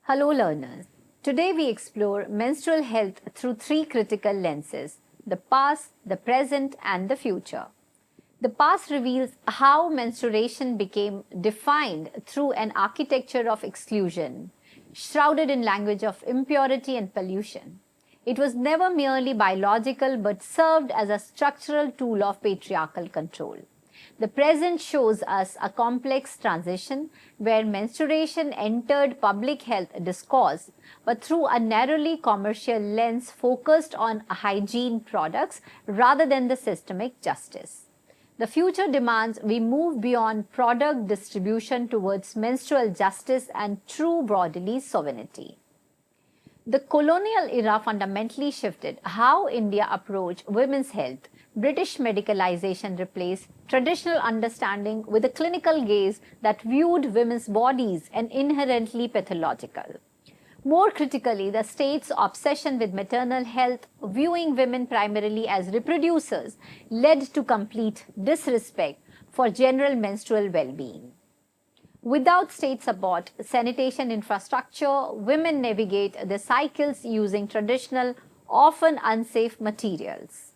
Hello learners. Today we explore menstrual health through three critical lenses: the past, the present and the future. The past reveals how menstruation became defined through an architecture of exclusion, shrouded in language of impurity and pollution. It was never merely biological but served as a structural tool of patriarchal control. The present shows us a complex transition where menstruation entered public health discourse, but through a narrowly commercial lens focused on hygiene products rather than the systemic justice. The future demands we move beyond product distribution towards menstrual justice and true bodily sovereignty. The colonial era fundamentally shifted how India approached women's health. British medicalization replaced traditional understanding with a clinical gaze that viewed women's bodies as inherently pathological. More critically, the state's obsession with maternal health, viewing women primarily as reproducers, led to complete disrespect for general menstrual well-being. Without state support, sanitation infrastructure, women navigate the cycles using traditional, often unsafe materials.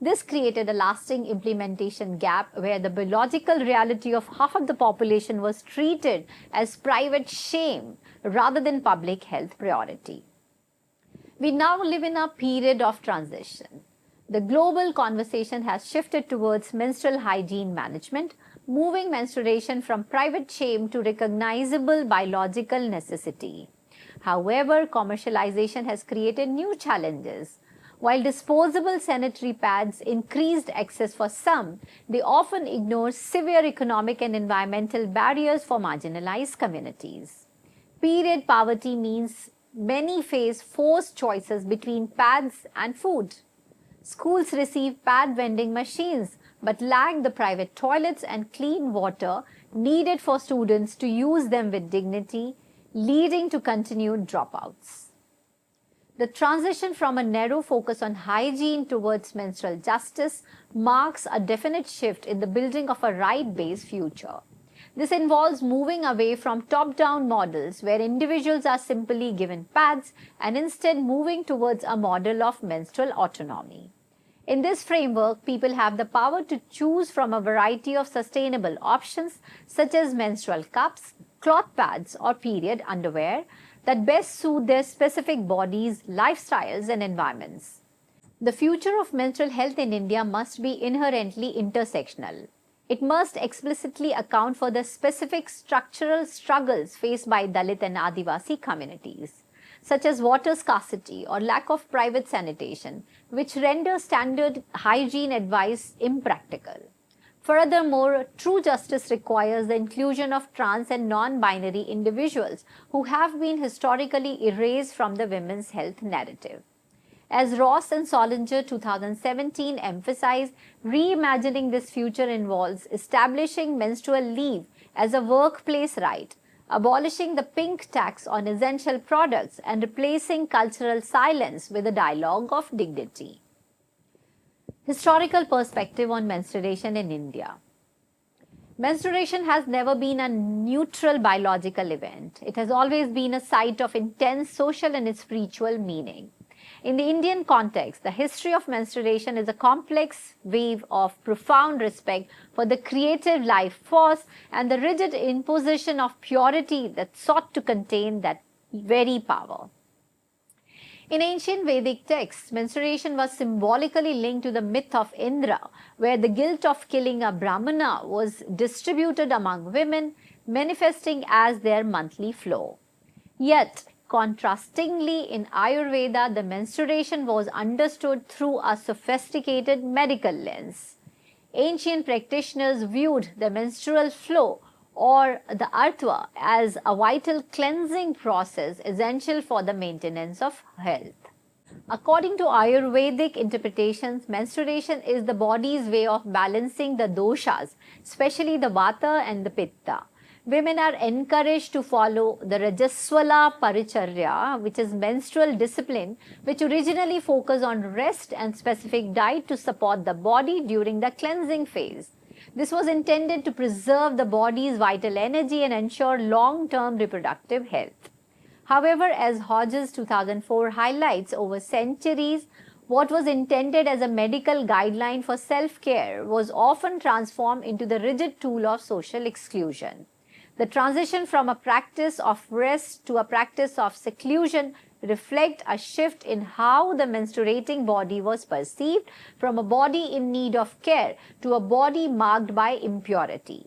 This created a lasting implementation gap where the biological reality of half of the population was treated as private shame rather than public health priority. We now live in a period of transition. The global conversation has shifted towards menstrual hygiene management, moving menstruation from private shame to recognizable biological necessity. However, commercialization has created new challenges. While disposable sanitary pads increased access for some, they often ignore severe economic and environmental barriers for marginalized communities. Period poverty means many face forced choices between pads and food. Schools receive pad vending machines but lack the private toilets and clean water needed for students to use them with dignity, leading to continued dropouts. The transition from a narrow focus on hygiene towards menstrual justice marks a definite shift in the building of a right-based future. This involves moving away from top-down models where individuals are simply given pads and instead moving towards a model of menstrual autonomy. In this framework, people have the power to choose from a variety of sustainable options such as menstrual cups, cloth pads, or period underwear that best suit their specific bodies, lifestyles, and environments. The future of menstrual health in India must be inherently intersectional. It must explicitly account for the specific structural struggles faced by Dalit and Adivasi communities, such as water scarcity or lack of private sanitation, which render standard hygiene advice impractical. Furthermore, true justice requires the inclusion of trans and non-binary individuals who have been historically erased from the women's health narrative. As Ross and Solinger 2017 emphasized, reimagining this future involves establishing menstrual leave as a workplace right, abolishing the pink tax on essential products, and replacing cultural silence with a dialogue of dignity. Historical perspective on menstruation in India. Menstruation has never been a neutral biological event. It has always been a site of intense social and spiritual meaning. In the Indian context, the history of menstruation is a complex wave of profound respect for the creative life force and the rigid imposition of purity that sought to contain that very power. In ancient Vedic texts, menstruation was symbolically linked to the myth of Indra, where the guilt of killing a Brahmana was distributed among women, manifesting as their monthly flow. Yet, contrastingly, in Ayurveda, the menstruation was understood through a sophisticated medical lens. Ancient practitioners viewed the menstrual flow or the artva as a vital cleansing process essential for the maintenance of health. According to Ayurvedic interpretations, menstruation is the body's way of balancing the doshas, especially the vata and the pitta. Women are encouraged to follow the Rajaswala Paricharya, which is menstrual discipline, which originally focused on rest and specific diet to support the body during the cleansing phase. This was intended to preserve the body's vital energy and ensure long-term reproductive health. However, as Hodges 2004 highlights, over centuries, what was intended as a medical guideline for self-care was often transformed into the rigid tool of social exclusion. The transition from a practice of rest to a practice of seclusion reflect a shift in how the menstruating body was perceived, from a body in need of care to a body marked by impurity.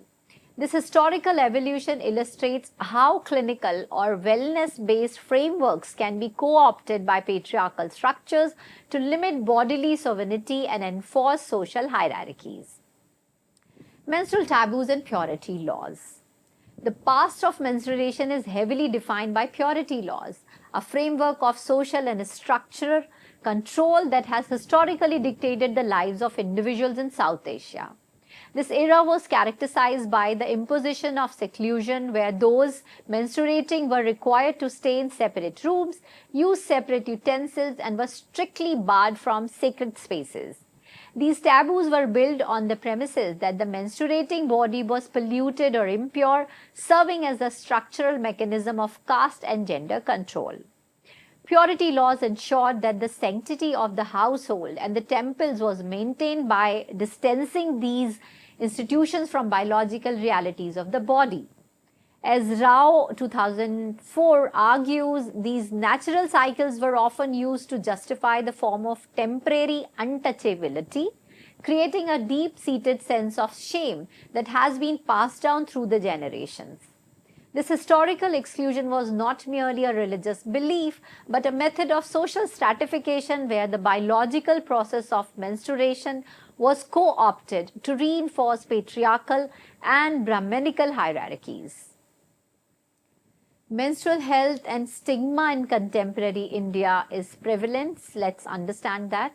This historical evolution illustrates how clinical or wellness-based frameworks can be co-opted by patriarchal structures to limit bodily sovereignty and enforce social hierarchies. Menstrual taboos and purity laws. The past of menstruation is heavily defined by purity laws, a framework of social and structural control that has historically dictated the lives of individuals in South Asia. This era was characterized by the imposition of seclusion, where those menstruating were required to stay in separate rooms, use separate utensils, and were strictly barred from sacred spaces. These taboos were built on the premises that the menstruating body was polluted or impure, serving as a structural mechanism of caste and gender control. Purity laws ensured that the sanctity of the household and the temples was maintained by distancing these institutions from biological realities of the body. As Rao 2004 argues, these natural cycles were often used to justify the form of temporary untouchability, creating a deep-seated sense of shame that has been passed down through the generations. This historical exclusion was not merely a religious belief, but a method of social stratification where the biological process of menstruation was co-opted to reinforce patriarchal and Brahmanical hierarchies. Menstrual health and stigma in contemporary India is prevalent. Let's understand that.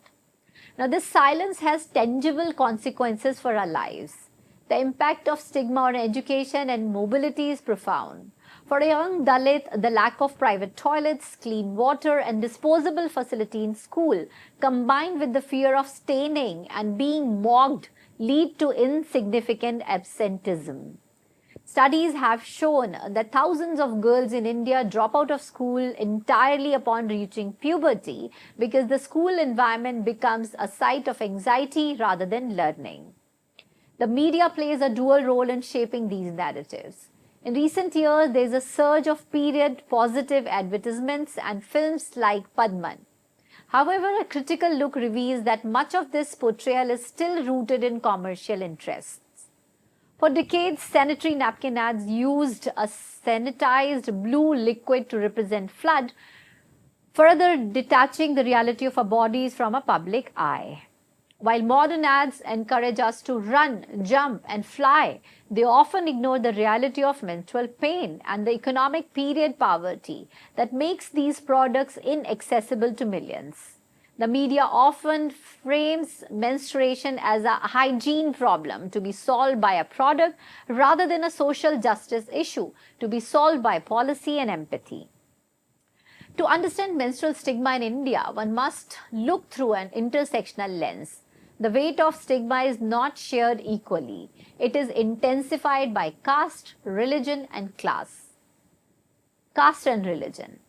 Now, this silence has tangible consequences for our lives. The impact of stigma on education and mobility is profound. For a young Dalit, the lack of private toilets, clean water, and disposable facility in school, combined with the fear of staining and being mocked, lead to insignificant absenteeism. Studies have shown that thousands of girls in India drop out of school entirely upon reaching puberty because the school environment becomes a site of anxiety rather than learning. The media plays a dual role in shaping these narratives. In recent years, there is a surge of period positive advertisements and films like Padman. However, a critical look reveals that much of this portrayal is still rooted in commercial interests. For decades, sanitary napkin ads used a sanitized blue liquid to represent flood, further detaching the reality of our bodies from a public eye. While modern ads encourage us to run, jump, and fly, they often ignore the reality of menstrual pain and the economic period poverty that makes these products inaccessible to millions. The media often frames menstruation as a hygiene problem to be solved by a product rather than a social justice issue to be solved by policy and empathy. To understand menstrual stigma in India, one must look through an intersectional lens. The weight of stigma is not shared equally. It is intensified by caste, religion, and class. Caste and religion.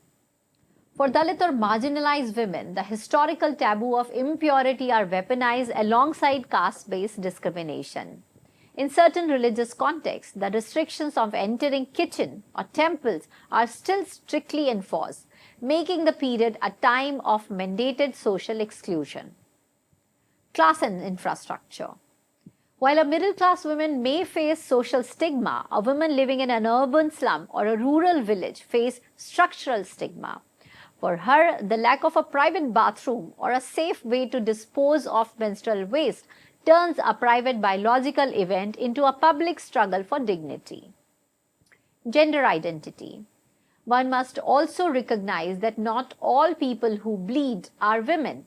For Dalit or marginalized women, the historical taboo of impurity are weaponized alongside caste-based discrimination. In certain religious contexts, the restrictions of entering kitchen or temples are still strictly enforced, making the period a time of mandated social exclusion. Class and infrastructure. While a middle-class woman may face social stigma, a woman living in an urban slum or a rural village face structural stigma. For her, the lack of a private bathroom or a safe way to dispose of menstrual waste turns a private biological event into a public struggle for dignity. Gender identity. One must also recognize that not all people who bleed are women.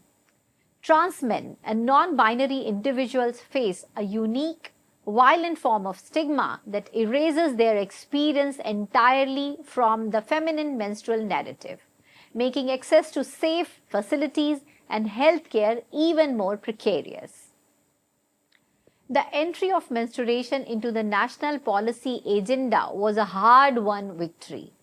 Trans men and non-binary individuals face a unique, violent form of stigma that erases their experience entirely from the feminine menstrual narrative, making access to safe facilities and healthcare even more precarious. The entry of menstruation into the national policy agenda was a hard-won victory.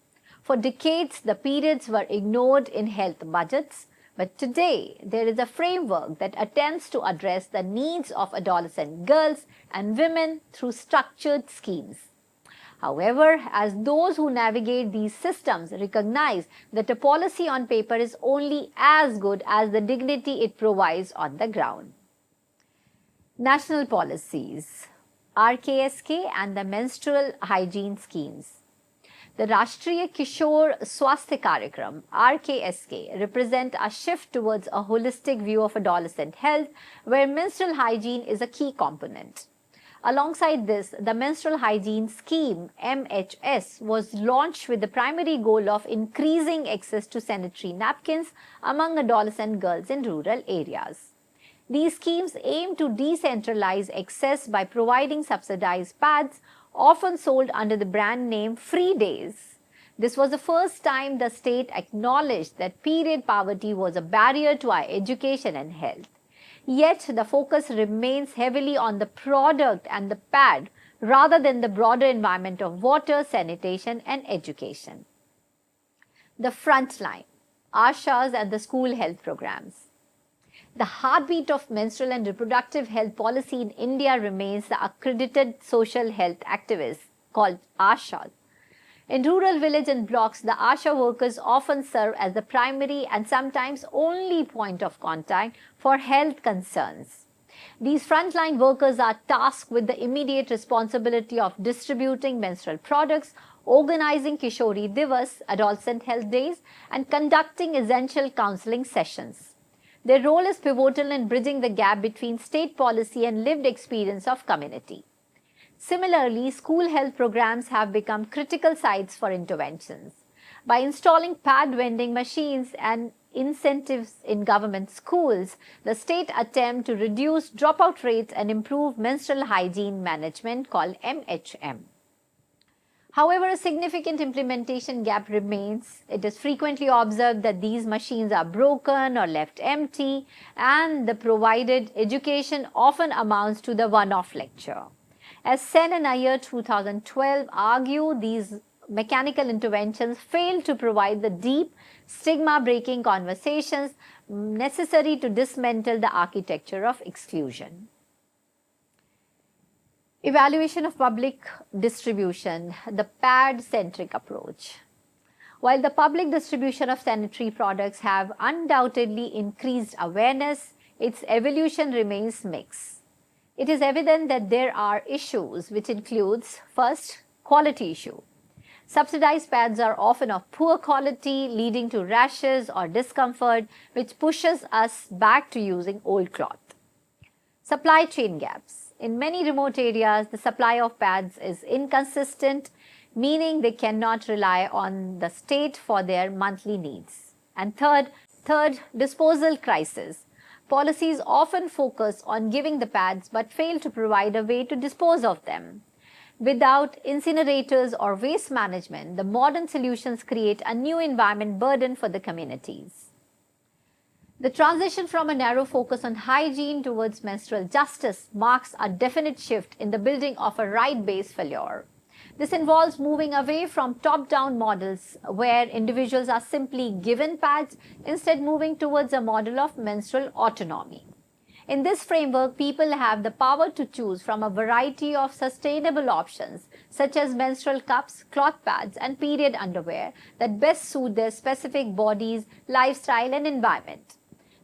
For decades, the periods were ignored in health budgets, but today there is a framework that attempts to address the needs of adolescent girls and women through structured schemes. However, as those who navigate these systems recognize that a policy on paper is only as good as the dignity it provides on the ground. National policies, RKSK and the menstrual hygiene schemes. The Rashtriya Kishore Swasthya Karyakram (RKSK) represent a shift towards a holistic view of adolescent health where menstrual hygiene is a key component. Alongside this, the Menstrual Hygiene Scheme (MHS) was launched with the primary goal of increasing access to sanitary napkins among adolescent girls in rural areas. These schemes aim to decentralize access by providing subsidized pads often sold under the brand name Free Days. This was the first time the state acknowledged that period poverty was a barrier to our education and health. Yet, the focus remains heavily on the product and the pad rather than the broader environment of water, sanitation, and education. The frontline, ASHAs and the school health programs. The heartbeat of menstrual and reproductive health policy in India remains the accredited social health activists called ASHAs. In rural villages and blocks, the ASHA workers often serve as the primary and sometimes only point of contact for health concerns. These frontline workers are tasked with the immediate responsibility of distributing menstrual products, organizing Kishori Divas, adolescent health days, and conducting essential counseling sessions. Their role is pivotal in bridging the gap between state policy and lived experience of community. Similarly, school health programs have become critical sites for interventions. By installing pad vending machines and incentives in government schools, the state attempts to reduce dropout rates and improve menstrual hygiene management called MHM. However, a significant implementation gap remains. It is frequently observed that these machines are broken or left empty, and the provided education often amounts to the one-off lecture. As Sen and Iyer 2012 argue, these mechanical interventions fail to provide the deep, stigma-breaking conversations necessary to dismantle the architecture of exclusion. Evaluation of public distribution, the pad-centric approach. While the public distribution of sanitary products have undoubtedly increased awareness, its evolution remains mixed. It is evident that there are issues which includes, first, quality issue. Subsidized pads are often of poor quality, leading to rashes or discomfort, which pushes us back to using old cloth. Supply chain gaps. In many remote areas, the supply of pads is inconsistent, meaning they cannot rely on the state for their monthly needs. And third, disposal crisis. Policies often focus on giving the pads but fail to provide a way to dispose of them. Without incinerators or waste management, the modern solutions create a new environment burden for the communities. The transition from a narrow focus on hygiene towards menstrual justice marks a definite shift in the building of a right-based failure. This involves moving away from top-down models where individuals are simply given pads, instead moving towards a model of menstrual autonomy. In this framework, people have the power to choose from a variety of sustainable options such as menstrual cups, cloth pads, and period underwear that best suit their specific bodies, lifestyle, and environment.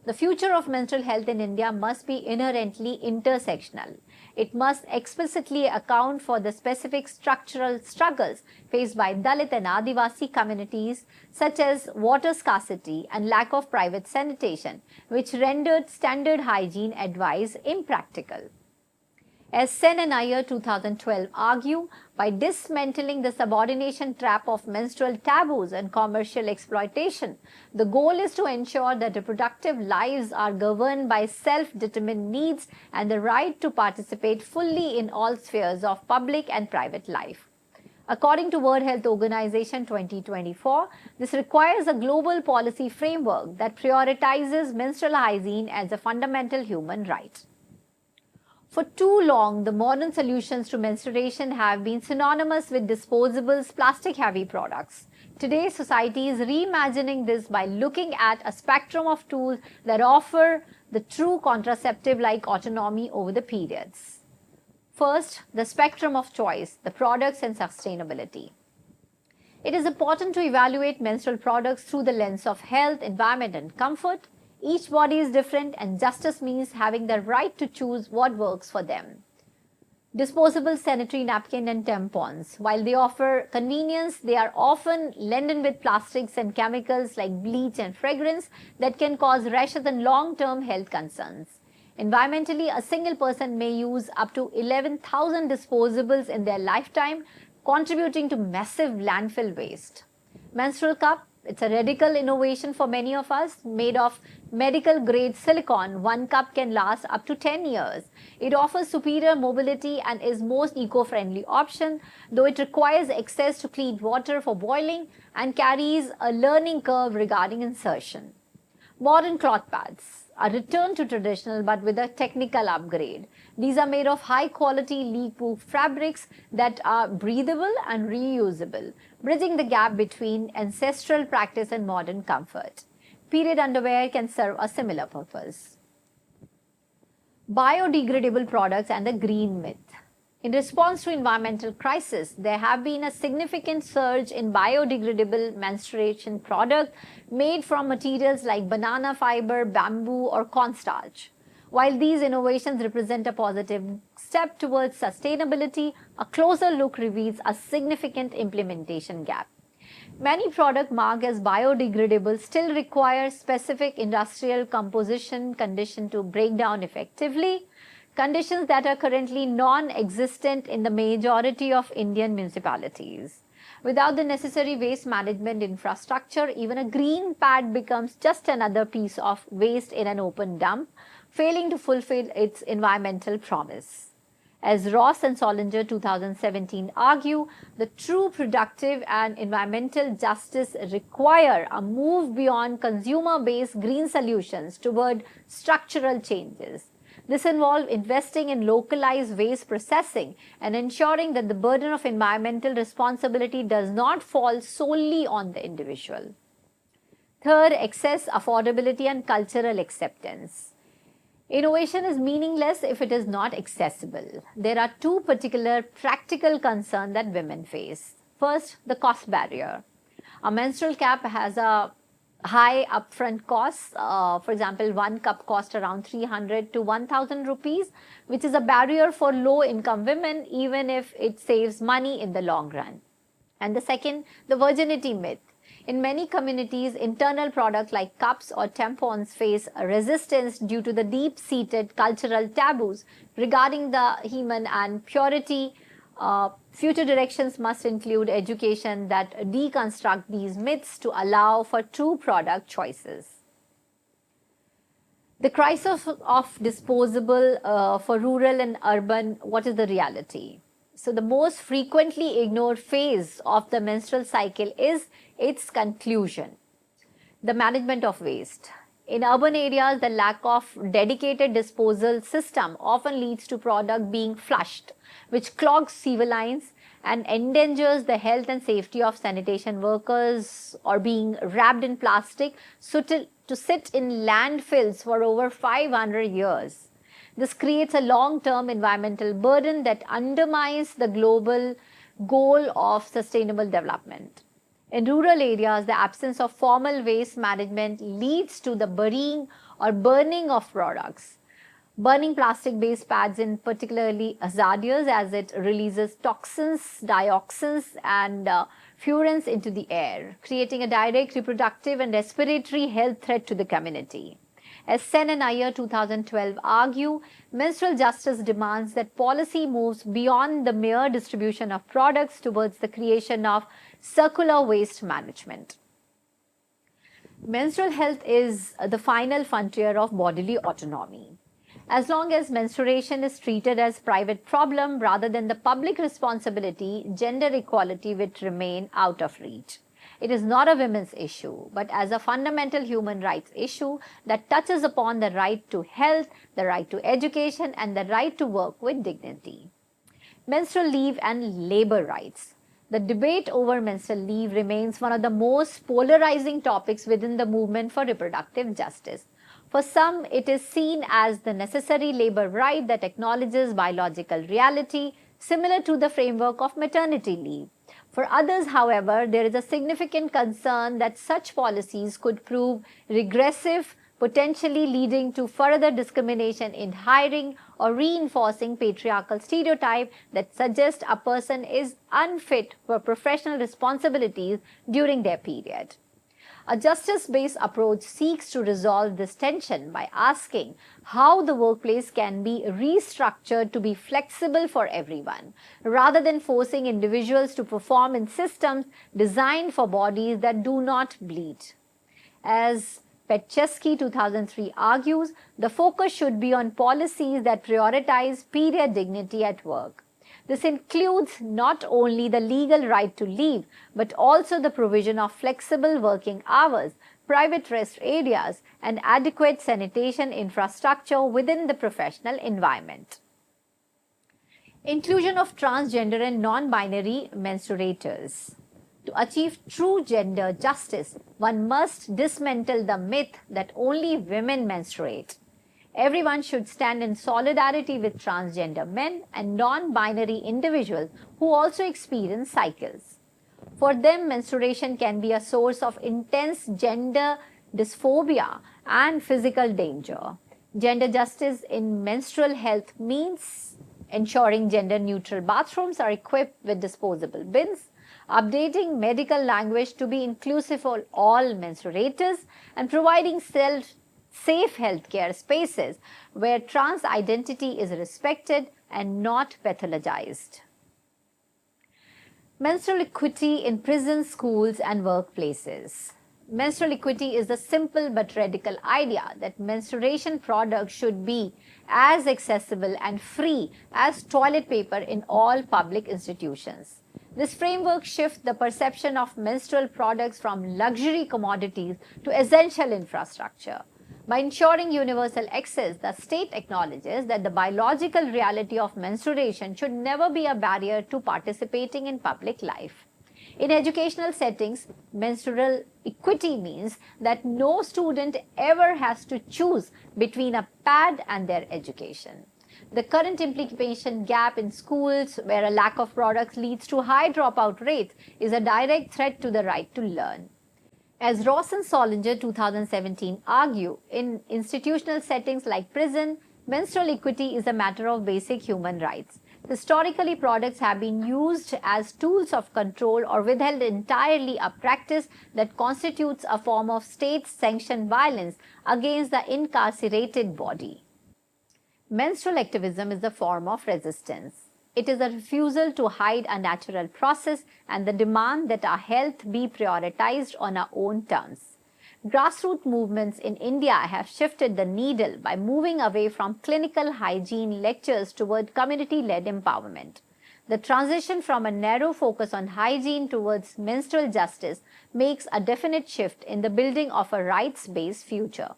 The future of menstrual health in India must be inherently intersectional. It must explicitly account for the specific structural struggles faced by Dalit and Adivasi communities, such as water scarcity and lack of private sanitation, which rendered standard hygiene advice impractical. As Sen and Iyer 2012 argue, by dismantling the subordination trap of menstrual taboos and commercial exploitation, the goal is to ensure that reproductive lives are governed by self-determined needs and the right to participate fully in all spheres of public and private life. According to World Health Organization 2024, this requires a global policy framework that prioritizes menstrual hygiene as a fundamental human right. For too long, the modern solutions to menstruation have been synonymous with disposables, plastic-heavy products. Today, society is reimagining this by looking at a spectrum of tools that offer the true contraceptive like autonomy over the periods. First, the spectrum of choice, the products and sustainability. It is important to evaluate menstrual products through the lens of health, environment, and comfort. Each body is different, and justice means having the right to choose what works for them. Disposable sanitary napkin and tampons. While they offer convenience, they are often laden with plastics and chemicals like bleach and fragrance that can cause rashes and long-term health concerns. Environmentally, a single person may use up to 11,000 disposables in their lifetime, contributing to massive landfill waste. Menstrual cup, it's a radical innovation for many of us. Made of medical grade silicone, one cup can last up to 10 years. It offers superior mobility and is most eco-friendly option, though it requires access to clean water for boiling and carries a learning curve regarding insertion. Modern cloth pads, a return to traditional but with a technical upgrade. These are made of high-quality leak-proof fabrics that are breathable and reusable, bridging the gap between ancestral practice and modern comfort. Period underwear can serve a similar purpose. Biodegradable products and the green myth. In response to environmental crisis, there have been a significant surge in biodegradable menstruation products made from materials like banana fiber, bamboo, or cornstarch. While these innovations represent a positive step towards sustainability, a closer look reveals a significant implementation gap. Many products marked as biodegradable still require specific industrial composition conditions to break down effectively, conditions that are currently non-existent in the majority of Indian municipalities. Without the necessary waste management infrastructure, even a green pad becomes just another piece of waste in an open dump, failing to fulfill its environmental promise. As Ross and Solinger 2017 argue, the true productive and environmental justice require a move beyond consumer-based green solutions toward structural changes. This involves investing in localized waste processing and ensuring that the burden of environmental responsibility does not fall solely on the individual. Third, access, affordability, and cultural acceptance. Innovation is meaningless if it is not accessible. There are two particular practical concerns that women face. First, the cost barrier. A menstrual cap has a high upfront costs. For example, one cup costs around 300 to 1,000 rupees, which is a barrier for low-income women, even if it saves money in the long run. And the second, the virginity myth. In many communities, internal products like cups or tampons face resistance due to the deep-seated cultural taboos regarding the hymen and purity. Future directions must include education that deconstruct these myths to allow for true product choices. The crisis of disposable for rural and urban, what is the reality? So the most frequently ignored phase of the menstrual cycle is its conclusion, the management of waste. In urban areas, the lack of dedicated disposal system often leads to product being flushed, which clogs sewer lines and endangers the health and safety of sanitation workers, or being wrapped in plastic to sit in landfills for over 500 years. This creates a long-term environmental burden that undermines the global goal of sustainable development. In rural areas, the absence of formal waste management leads to the burying or burning of products. Burning plastic-based pads is particularly hazardous as it releases toxins, dioxins, and furans into the air, creating a direct reproductive and respiratory health threat to the community. As Sen and Iyer 2012 argue, menstrual justice demands that policy moves beyond the mere distribution of products towards the creation of circular waste management. Menstrual health is the final frontier of bodily autonomy. As long as menstruation is treated as a private problem rather than the public responsibility, gender equality will remain out of reach. It is not a women's issue, but as a fundamental human rights issue that touches upon the right to health, the right to education, and the right to work with dignity. Menstrual leave and labor rights. The debate over menstrual leave remains one of the most polarizing topics within the movement for reproductive justice. For some, it is seen as the necessary labor right that acknowledges biological reality, similar to the framework of maternity leave. For others, however, there is a significant concern that such policies could prove regressive, potentially leading to further discrimination in hiring or reinforcing patriarchal stereotypes that suggest a person is unfit for professional responsibilities during their period. A justice-based approach seeks to resolve this tension by asking how the workplace can be restructured to be flexible for everyone, rather than forcing individuals to perform in systems designed for bodies that do not bleed. As Petchesky 2003 argues, the focus should be on policies that prioritize period dignity at work. This includes not only the legal right to leave, but also the provision of flexible working hours, private rest areas, and adequate sanitation infrastructure within the professional environment. Inclusion of transgender and non-binary menstruators. To achieve true gender justice, one must dismantle the myth that only women menstruate. Everyone should stand in solidarity with transgender men and non-binary individuals who also experience cycles. For them, menstruation can be a source of intense gender dysphoria and physical danger. Gender justice in menstrual health means ensuring gender-neutral bathrooms are equipped with disposable bins, updating medical language to be inclusive for all menstruators, and providing safe healthcare spaces where trans identity is respected and not pathologized. Menstrual equity in prisons, schools, and workplaces. Menstrual equity is the simple but radical idea that menstruation products should be as accessible and free as toilet paper in all public institutions. This framework shifts the perception of menstrual products from luxury commodities to essential infrastructure. By ensuring universal access, the state acknowledges that the biological reality of menstruation should never be a barrier to participating in public life. In educational settings, menstrual equity means that no student ever has to choose between a pad and their education. The current implementation gap in schools, where a lack of products leads to high dropout rates, is a direct threat to the right to learn. As Ross and Solinger 2017 argue, in institutional settings like prison, menstrual equity is a matter of basic human rights. Historically, products have been used as tools of control or withheld entirely, a practice that constitutes a form of state-sanctioned violence against the incarcerated body. Menstrual activism is a form of resistance. It is a refusal to hide a natural process and the demand that our health be prioritized on our own terms. Grassroots movements in India have shifted the needle by moving away from clinical hygiene lectures toward community-led empowerment. The transition from a narrow focus on hygiene towards menstrual justice makes a definite shift in the building of a rights-based future.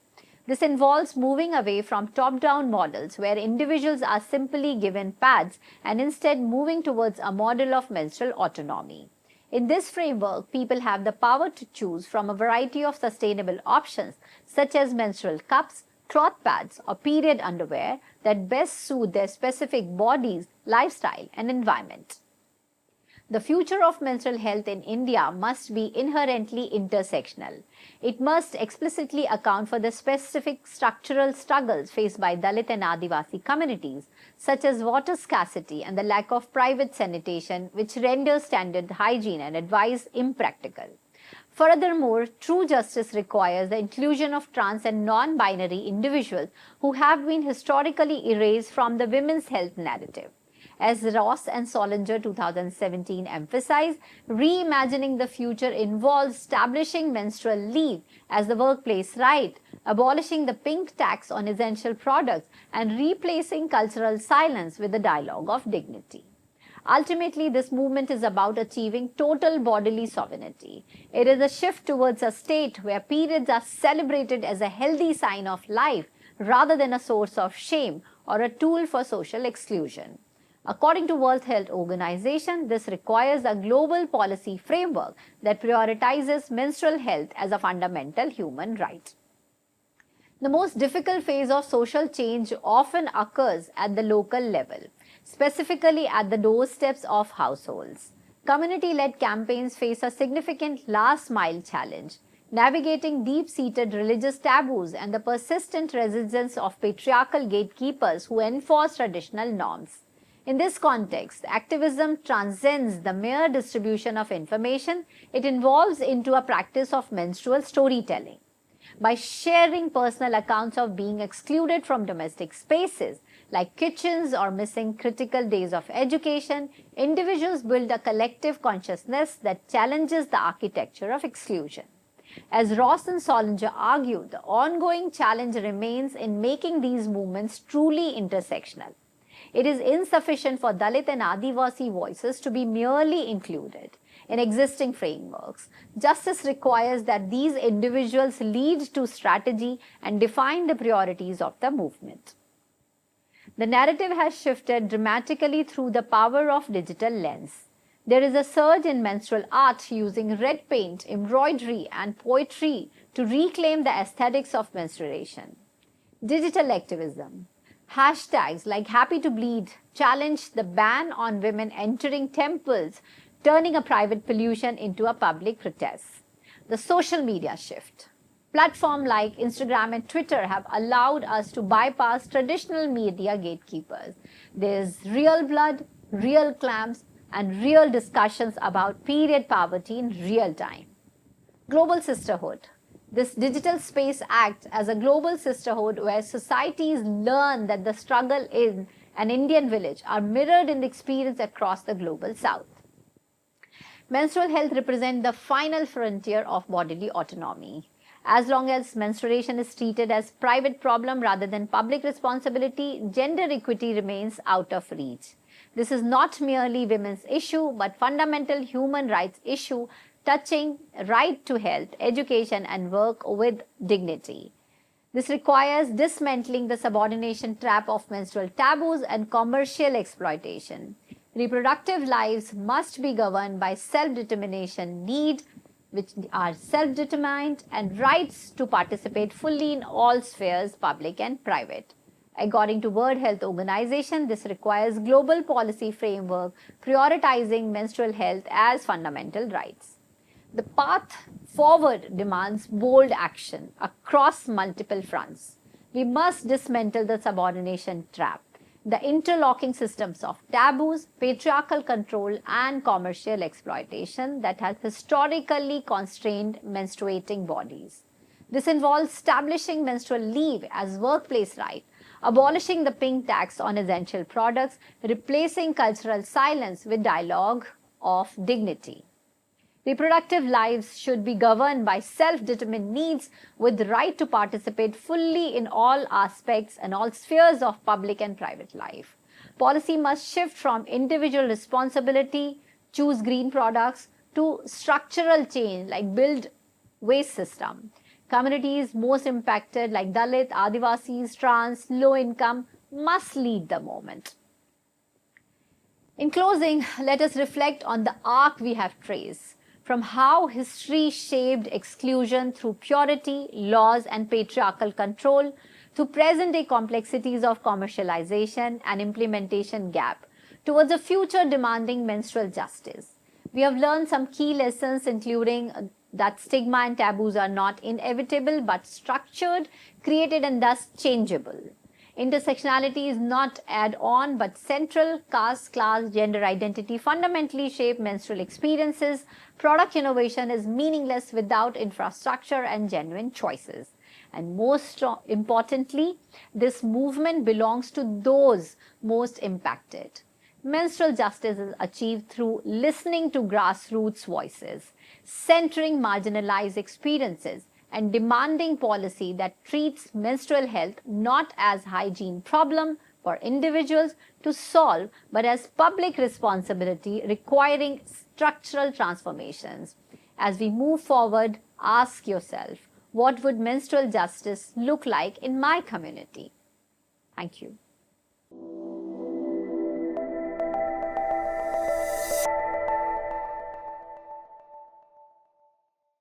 This involves moving away from top-down models where individuals are simply given pads and instead moving towards a model of menstrual autonomy. In this framework, people have the power to choose from a variety of sustainable options such as menstrual cups, cloth pads, or period underwear that best suit their specific bodies, lifestyle, and environment. The future of menstrual health in India must be inherently intersectional. It must explicitly account for the specific structural struggles faced by Dalit and Adivasi communities, such as water scarcity and the lack of private sanitation, which renders standard hygiene and advice impractical. Furthermore, true justice requires the inclusion of trans and non-binary individuals who have been historically erased from the women's health narrative. As Ross and Solinger 2017 emphasize, reimagining the future involves establishing menstrual leave as the workplace right, abolishing the pink tax on essential products, and replacing cultural silence with a dialogue of dignity. Ultimately, this movement is about achieving total bodily sovereignty. It is a shift towards a state where periods are celebrated as a healthy sign of life rather than a source of shame or a tool for social exclusion. According to World Health Organization, this requires a global policy framework that prioritizes menstrual health as a fundamental human right. The most difficult phase of social change often occurs at the local level, specifically at the doorsteps of households. Community-led campaigns face a significant last-mile challenge, navigating deep-seated religious taboos and the persistent resistance of patriarchal gatekeepers who enforce traditional norms. In this context, activism transcends the mere distribution of information. It evolves into a practice of menstrual storytelling. By sharing personal accounts of being excluded from domestic spaces, like kitchens or missing critical days of education, individuals build a collective consciousness that challenges the architecture of exclusion. As Ross and Solinger argue, the ongoing challenge remains in making these movements truly intersectional. It is insufficient for Dalit and Adivasi voices to be merely included in existing frameworks. Justice requires that these individuals lead to strategy and define the priorities of the movement. The narrative has shifted dramatically through the power of digital lens. There is a surge in menstrual art using red paint, embroidery, and poetry to reclaim the aesthetics of menstruation. Digital activism. Hashtags like Happy to Bleed challenge the ban on women entering temples, turning a private pollution into a public protest. The social media shift. Platforms like Instagram and Twitter have allowed us to bypass traditional media gatekeepers. There's real blood, real clamps, and real discussions about period poverty in real time. Global sisterhood. This digital space acts as a global sisterhood where societies learn that the struggle in an Indian village are mirrored in the experience across the global south. Menstrual health represents the final frontier of bodily autonomy. As long as menstruation is treated as a private problem rather than public responsibility, gender equity remains out of reach. This is not merely women's issue, but fundamental human rights issue touching right to health, education, and work with dignity. This requires dismantling the subordination trap of menstrual taboos and commercial exploitation. Reproductive lives must be governed by self-determination need, which are self-determined, and rights to participate fully in all spheres, public and private. According to World Health Organization, this requires global policy framework prioritizing menstrual health as fundamental rights. The path forward demands bold action across multiple fronts. We must dismantle the subordination trap, the interlocking systems of taboos, patriarchal control, and commercial exploitation that has historically constrained menstruating bodies. This involves establishing menstrual leave as workplace right, abolishing the pink tax on essential products, replacing cultural silence with dialogue of dignity. Reproductive lives should be governed by self-determined needs with the right to participate fully in all aspects and all spheres of public and private life. Policy must shift from individual responsibility, choose green products, to structural change like build waste system. Communities most impacted like Dalit, Adivasis, trans, low income must lead the movement. In closing, let us reflect on the arc we have traced. From how history shaped exclusion through purity, laws, and patriarchal control, to present-day complexities of commercialization and implementation gap, towards a future demanding menstrual justice. We have learned some key lessons, including that stigma and taboos are not inevitable but structured, created, and thus changeable. Intersectionality is not add-on but central. Caste, class, gender identity fundamentally shape menstrual experiences. Product innovation is meaningless without infrastructure and genuine choices. And most importantly, this movement belongs to those most impacted. Menstrual justice is achieved through listening to grassroots voices, centering marginalized experiences, and demanding policy that treats menstrual health not as hygiene problem for individuals to solve, but as public responsibility requiring structural transformations. As we move forward, ask yourself, what would menstrual justice look like in my community? Thank you.